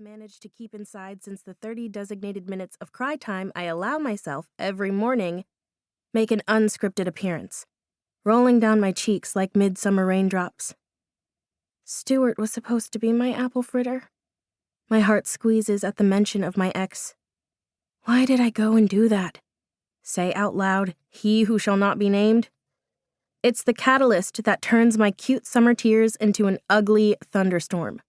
have managed to keep inside since the 30 designated minutes of cry time I allow myself every morning make an unscripted appearance, rolling down my cheeks like midsummer raindrops. Stuart was supposed to be my apple fritter. My heart squeezes at the mention of my ex. Why did I go and do that? Say out loud, he who shall not be named? It's the catalyst that turns my cute summer tears into an ugly thunderstorm.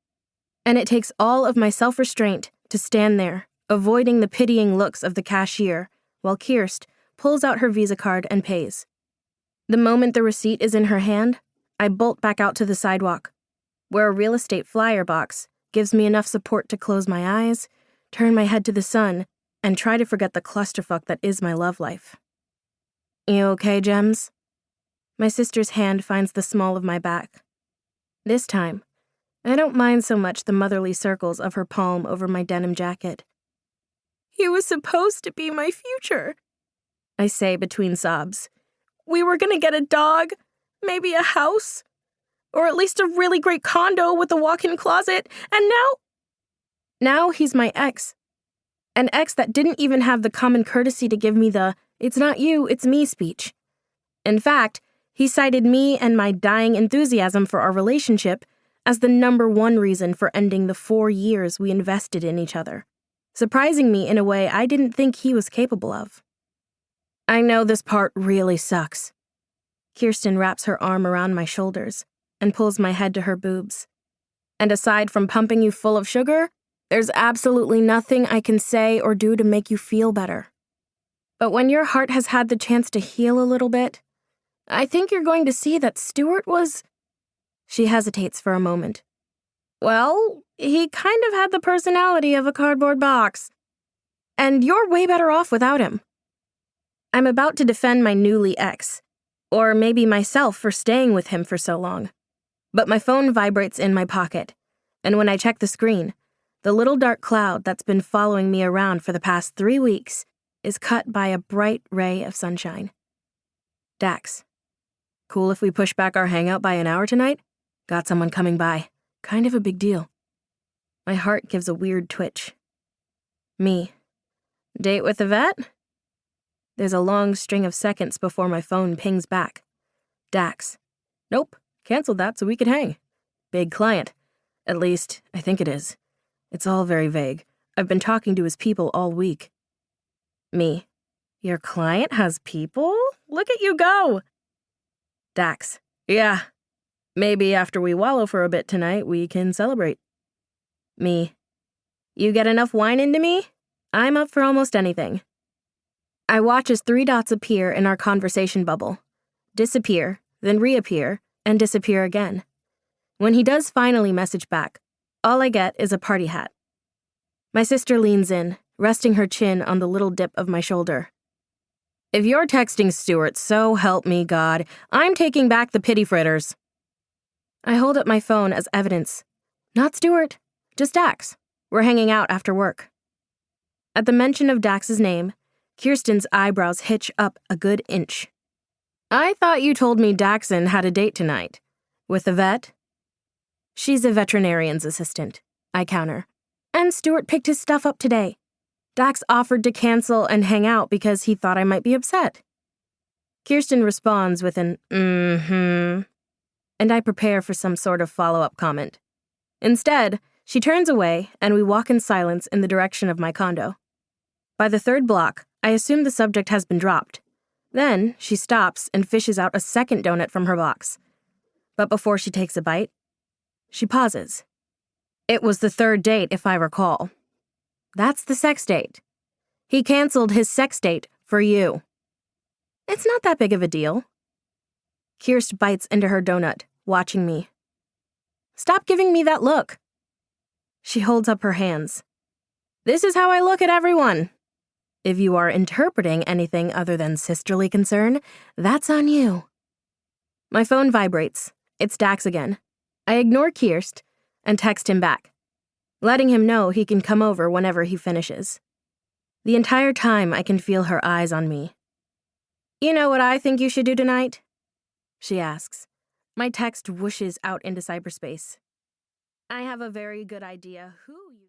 And it takes all of my self-restraint to stand there, avoiding the pitying looks of the cashier, while Kirst pulls out her Visa card and pays. The moment the receipt is in her hand, I bolt back out to the sidewalk, where a real estate flyer box gives me enough support to close my eyes, turn my head to the sun, and try to forget the clusterfuck that is my love life. You okay, Gems? My sister's hand finds the small of my back. This time, I don't mind so much the motherly circles of her palm over my denim jacket. He was supposed to be my future, I say between sobs. We were gonna get a dog, maybe a house, or at least a really great condo with a walk-in closet, and now he's my ex. An ex that didn't even have the common courtesy to give me the "it's not you, it's me" speech. In fact, he cited me and my dying enthusiasm for our relationship as the #1 reason for ending the 4 years we invested in each other, surprising me in a way I didn't think he was capable of. I know this part really sucks. Kirsten wraps her arm around my shoulders and pulls my head to her boobs. And aside from pumping you full of sugar, there's absolutely nothing I can say or do to make you feel better. But when your heart has had the chance to heal a little bit, I think you're going to see that Stuart was... She hesitates for a moment. Well, he kind of had the personality of a cardboard box. And you're way better off without him. I'm about to defend my newly ex, or maybe myself for staying with him for so long. But my phone vibrates in my pocket, and when I check the screen, the little dark cloud that's been following me around for the past 3 weeks is cut by a bright ray of sunshine. Dax. Cool if we push back our hangout by an hour tonight? Got someone coming by. Kind of a big deal. My heart gives a weird twitch. Me. Date with the vet? There's a long string of seconds before my phone pings back. Dax. Nope. Canceled that so we could hang. Big client. At least, I think it is. It's all very vague. I've been talking to his people all week. Me. Your client has people? Look at you go! Dax. Yeah. Maybe after we wallow for a bit tonight, we can celebrate. Me. You get enough wine into me? I'm up for almost anything. I watch as 3 dots appear in our conversation bubble, disappear, then reappear, and disappear again. When he does finally message back, all I get is a party hat. My sister leans in, resting her chin on the little dip of my shoulder. If you're texting Stuart, so help me God, I'm taking back the pity fritters. I hold up my phone as evidence. Not Stuart, just Dax. We're hanging out after work. At the mention of Dax's name, Kirsten's eyebrows hitch up a good inch. I thought you told me Daxon had a date tonight. With the vet? She's a veterinarian's assistant, I counter. And Stuart picked his stuff up today. Dax offered to cancel and hang out because he thought I might be upset. Kirsten responds with an and I prepare for some sort of follow-up comment. Instead, she turns away and we walk in silence in the direction of my condo. By the 3rd block, I assume the subject has been dropped. Then, she stops and fishes out a second donut from her box. But before she takes a bite, she pauses. It was the 3rd date, if I recall. That's the sex date. He canceled his sex date for you. It's not that big of a deal. Kirst bites into her donut, watching me. Stop giving me that look. She holds up her hands. This is how I look at everyone. If you are interpreting anything other than sisterly concern, that's on you. My phone vibrates. It's Dax again. I ignore Kirst and text him back, letting him know he can come over whenever he finishes. The entire time I can feel her eyes on me. You know what I think you should do tonight? She asks. My text whooshes out into cyberspace. I have a very good idea who you...